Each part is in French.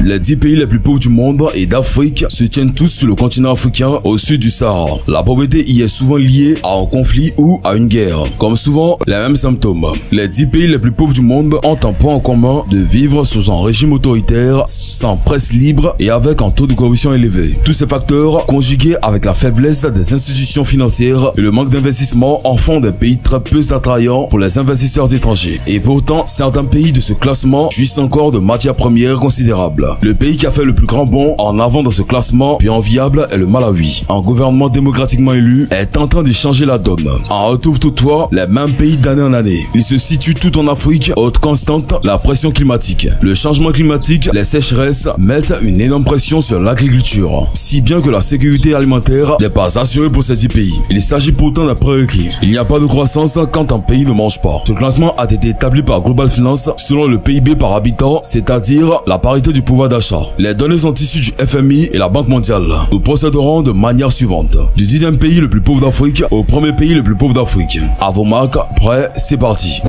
Les 10 pays les plus pauvres du monde et d'Afrique se tiennent tous sur le continent africain au sud du Sahara. La pauvreté y est souvent liée à un conflit ou à une guerre. Comme souvent, les mêmes symptômes. Les 10 pays les plus pauvres du monde ont un point en commun de vivre sous un régime autoritaire, sans presse libre et avec un taux de corruption élevé. Tous ces facteurs, conjugués avec la faiblesse des institutions financières et le manque d'investissement, en font des pays très peu attrayants pour les investisseurs étrangers. Et pourtant, certains pays de ce classement jouissent encore de matières premières considérables. Le pays qui a fait le plus grand bond en avant dans ce classement, bien enviable, est le Malawi. Un gouvernement démocratiquement élu est en train de changer la donne. On retrouve toutefois les mêmes pays d'année en année. Il se situe tout en Afrique, haute constante, la pression climatique. Le changement climatique, les sécheresses mettent une énorme pression sur l'agriculture, si bien que la sécurité alimentaire n'est pas assurée pour ces 10 pays. Il s'agit pourtant d'un prérequis. Il n'y a pas de croissance quand un pays ne mange pas. Ce classement a été établi par Global Finance selon le PIB par habitant, c'est-à-dire la parité du pouvoir d'achat. Les données sont issues du FMI et la Banque mondiale. Nous procéderons de manière suivante. Du 10e pays le plus pauvre d'Afrique au premier pays le plus pauvre d'Afrique. À vos marques, prêts, c'est parti.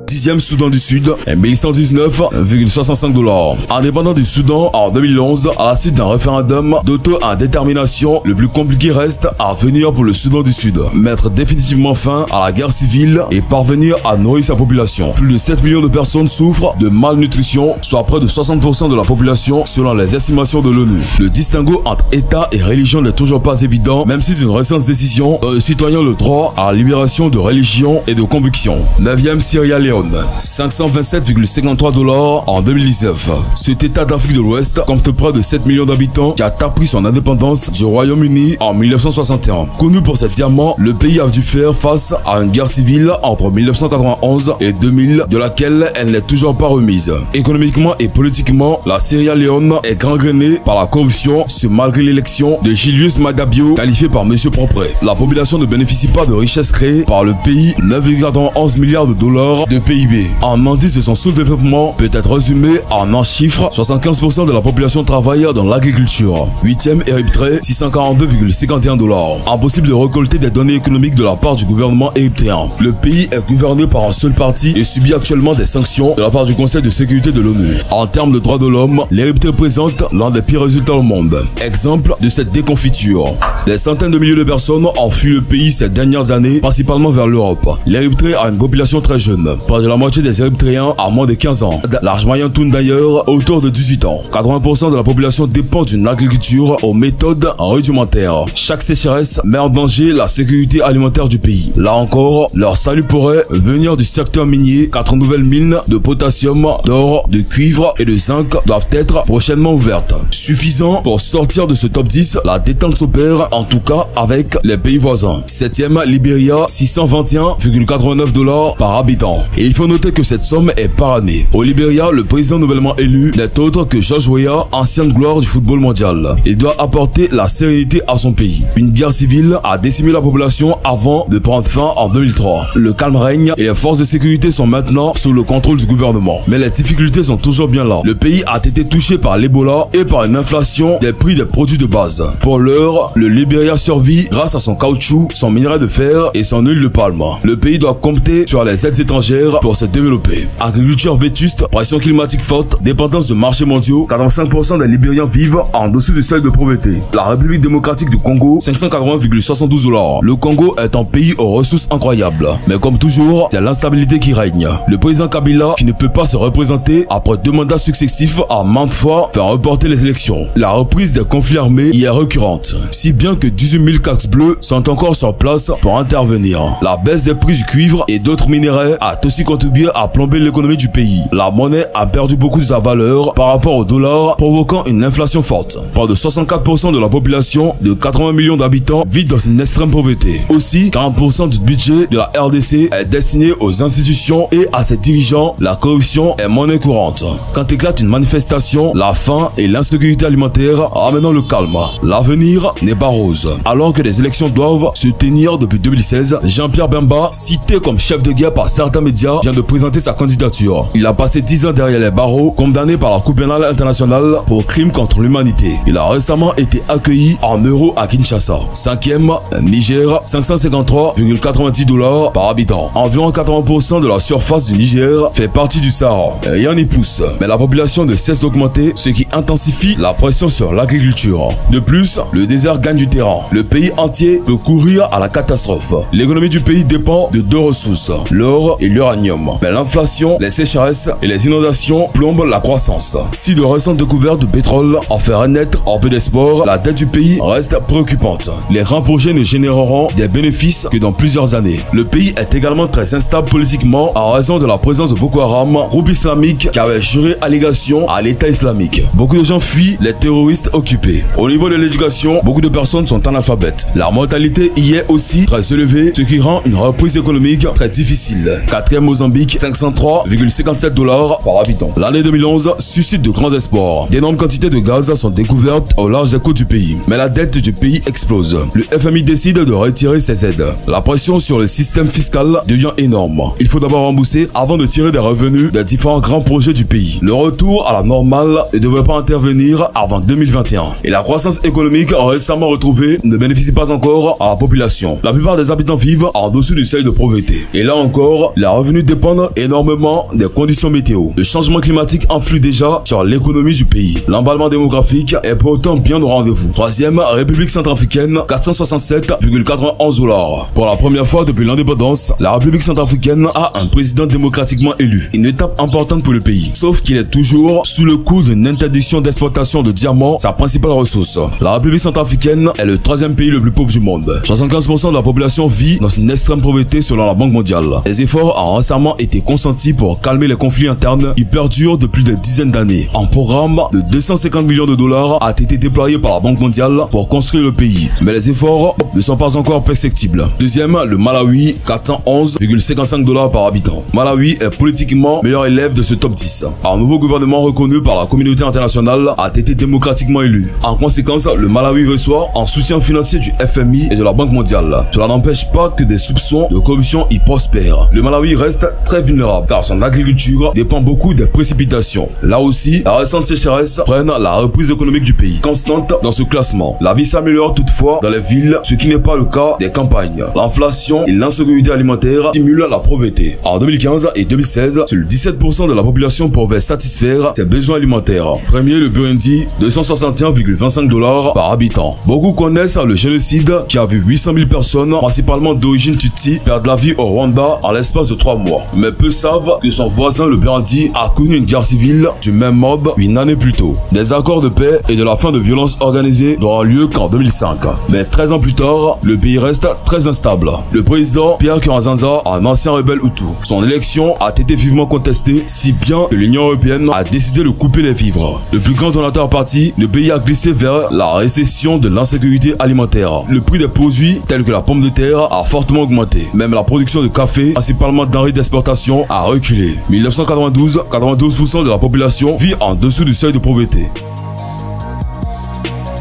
10e Soudan du Sud, 1119,65 $. Indépendant du Soudan en 2011, à la suite d'un référendum d'auto-indétermination, le plus compliqué reste à venir pour le Soudan du Sud. Mettre définitivement fin à la guerre civile et parvenir à nourrir sa population. Plus de 7 millions de personnes souffrent de malnutrition, soit près de 60% de la population selon les estimations de l'ONU. Le distinguo entre État et religion n'est toujours pas évident, même si c'est une récente décision donne aux citoyens le droit à la libération de religion et de conviction. 9e Sierra Leone, 527,53 $ en 2019. Cet état d'Afrique de l'Ouest compte près de 7 millions d'habitants qui a appris son indépendance du Royaume-Uni en 1961. Connu pour ses diamants, le pays a dû faire face à une guerre civile entre 1991 et 2000 de laquelle elle n'est toujours pas remise. Économiquement et politiquement, la Sierra Leone est gangrénée par la corruption, ce malgré l'élection de Julius Maada Bio qualifié par Monsieur Propre. La population ne bénéficie pas de richesses créées par le pays, 9,91 milliards de dollars de PIB. Un indice de son sous-développement peut être résumé en un chiffre, 75% de la population travaille dans l'agriculture. 8e Érythrée, 642,51 $. Impossible de récolter des données économiques de la part du gouvernement érythréen. Le pays est gouverné par un seul parti et subit actuellement des sanctions de la part du Conseil de sécurité de l'ONU. En termes de droits de l'homme, l'Érythrée présente l'un des pires résultats au monde. Exemple de cette déconfiture. Des centaines de milliers de personnes ont fui le pays ces dernières années, principalement vers l'Europe. L'Érythrée a une population très jeune. Près de la moitié des Érythréens à moins de 15 ans. L'âge moyen tourne d'ailleurs autour de 18 ans. 80% de la population dépend d'une agriculture aux méthodes rudimentaires. Chaque sécheresse met en danger la sécurité alimentaire du pays. Là encore, leur salut pourrait venir du secteur minier. 4 nouvelles mines de potassium, d'or, de cuivre et de zinc doivent être prochainement ouvertes. Suffisant pour sortir de ce top 10, la détente s'opère en tout cas avec les pays voisins. 7e Libéria, 621,89 $ par habitant. Et il faut noter que cette somme est par année. Au Libéria, le président nouvellement élu n'est autre que George Weah, ancienne gloire du football mondial. Il doit apporter la sérénité à son pays. Une guerre civile a décimé la population avant de prendre fin en 2003. Le calme règne et les forces de sécurité sont maintenant sous le contrôle du gouvernement. Mais les difficultés sont toujours bien là. Le pays a été touché par l'Ebola et par une inflation des prix des produits de base. Pour l'heure, le Libéria survit grâce à son caoutchouc, son minerai de fer et son huile de palme. Le pays doit compter sur les aides étrangères pour se développer. Agriculture vétuste, pression climatique forte, dépendance de marchés mondiaux, 45% des Libériens vivent en dessous du seuil de pauvreté. La République démocratique du Congo, 580,72 $. Le Congo est un pays aux ressources incroyables. Mais comme toujours, c'est l'instabilité qui règne. Le président Kabila, qui ne peut pas se représenter après 2 mandats successifs, a maintes fois fait reporter les élections. La reprise des conflits armés y est récurrente, si bien que 18 000 casques bleus sont encore sur place pour intervenir. La baisse des prix du cuivre et d'autres minéraux a aussi contribué à plomber l'économie du pays. La monnaie a perdu beaucoup de sa valeur par rapport au dollar, provoquant une inflation forte. Près de 64% de la population de 80 millions d'habitants vit dans une extrême pauvreté. Aussi, 40% du budget de la RDC est destiné aux institutions et à ses dirigeants. La corruption est monnaie courante. Quand éclate une manifestation, la faim et l'insécurité alimentaire ramenant le calme. L'avenir n'est pas rose. Alors que les élections doivent se tenir depuis 2016, Jean-Pierre Bemba, cité comme chef de guerre par certains médias, vient de présenter sa candidature. Il a passé 10 ans derrière les barreaux, condamné par la Cour pénale internationale pour crimes contre l'humanité. Il a récemment été accueilli en euros à Kinshasa. 5e, Niger, 553,90 $ par habitant. Environ 80% de la surface du Niger fait partie du Sahara. Rien n'y pousse, mais la population ne cesse d'augmenter, ce qui intensifie la pression sur l'agriculture. De plus, le désert gagne du terrain. Le pays entier peut courir à la catastrophe. L'économie du pays dépend de deux ressources, l'or et l'uranium. Mais l'inflation, les sécheresses et les inondations plombent la croissance. Si de récentes découvertes de pétrole en fait renaître un peu d'espoir, la dette du pays reste préoccupante. Les grands projets ne généreront des bénéfices que dans plusieurs années. Le pays est également très instable politiquement en raison de la présence de Boko Haram, groupe islamique qui avait juré allégation à l'État islamique. Beaucoup de gens fuient les terroristes occupés. Au niveau de l'éducation, beaucoup de personnes sont analphabètes. La mortalité y est aussi très élevée, ce qui rend une reprise économique très difficile. 4e Mozambique, 503,57 $ par habitant. L'année 2011 suscite de grands espoirs. D'énormes quantités de gaz sont découvertes au large des côtes du pays. Mais la dette du pays explose. Le FMI décide de retirer ses aides. La pression sur le système fiscal devient énorme. Il faut d'abord rembourser avant de tirer des revenus des différents grands projets du pays. Le retour à la normale ne devrait pas intervenir avant 2021. Et la croissance économique récemment retrouvée ne bénéficie pas encore à la population. La plupart des habitants vivent en dessous du seuil de pauvreté. Et là encore, les revenus dépendent énormément des conditions météo. Le changement climatique influe déjà sur l'économie du pays. L'emballement démographique est pourtant bien au rendez-vous. 3e, République centrafricaine, 467,91 $. Pour la première fois depuis l'indépendance, la République centrafricaine a un président démocratiquement élu. Une étape importante pour le pays. Sauf qu'il est toujours sous le coup d'une interdiction d'exploitation de diamants, sa principale ressource. La République centrafricaine est le 3e pays le plus pauvre du monde. 75% de la population vit dans une extrême pauvreté selon la Banque mondiale. Les efforts ont récemment été consentis pour calmer les conflits internes qui perdurent depuis des dizaines d'années. Un programme de 250 millions de $ a été déployé par la Banque mondiale pour construire le pays. Mais les efforts ne sont pas encore perceptibles. 2e, le Malawi, 411,55 $ par habitant. Malawi est politiquement meilleur élève de ce top 10. Un nouveau gouvernement reconnu par la communauté internationale a été démocratiquement élu. En conséquence, le Malawi reçoit un soutien financier du FMI et de la Banque mondiale. Cela n'empêche pas que des soupçons de corruption y prospèrent. Le Malawi reste très vulnérable car son agriculture dépend beaucoup des précipitations. Là aussi, la récente sécheresse freine la reprise économique du pays. Constante dans ce classement, la vie s'améliore toutefois dans les villes, ce qui n'est pas le cas des campagnes. L'inflation et l'insécurité alimentaire stimulent la pauvreté. En 2015 et 2016, seuls 17% de la population pouvait satisfaire ses besoins alimentaires. Premier, le Burundi, 261,25 $ par habitant. Beaucoup connaissent le génocide qui a vu 800 000 personnes, principalement d'origine Tutsi, perdre la vie au Rwanda en l'espace de 3 mois. Mais peu savent que son voisin le Burundi a connu une guerre civile du même mob une année plus tôt. Des accords de paix et de la fin de violences organisées n'auront lieu qu'en 2005. Mais 13 ans plus tard, le pays reste très instable. Le président Pierre Nkurunziza, un ancien rebelle Hutu. Son élection a été vivement contestée, si bien que l'Union européenne a décidé de couper les vivres. Le plus grand donateur parti, le pays a glissé vers la récession de l'insécurité alimentaire. Le prix des produits tels que la pomme de terre a fortement augmenté. Même la production de café, principalement denrées d'exportation, a reculé. 1992, 92% de la population vit en dessous du seuil de pauvreté.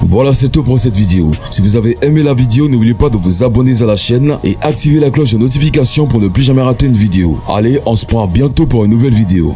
Voilà, c'est tout pour cette vidéo. Si vous avez aimé la vidéo, n'oubliez pas de vous abonner à la chaîne et activer la cloche de notification pour ne plus jamais rater une vidéo. Allez, on se prend bientôt pour une nouvelle vidéo.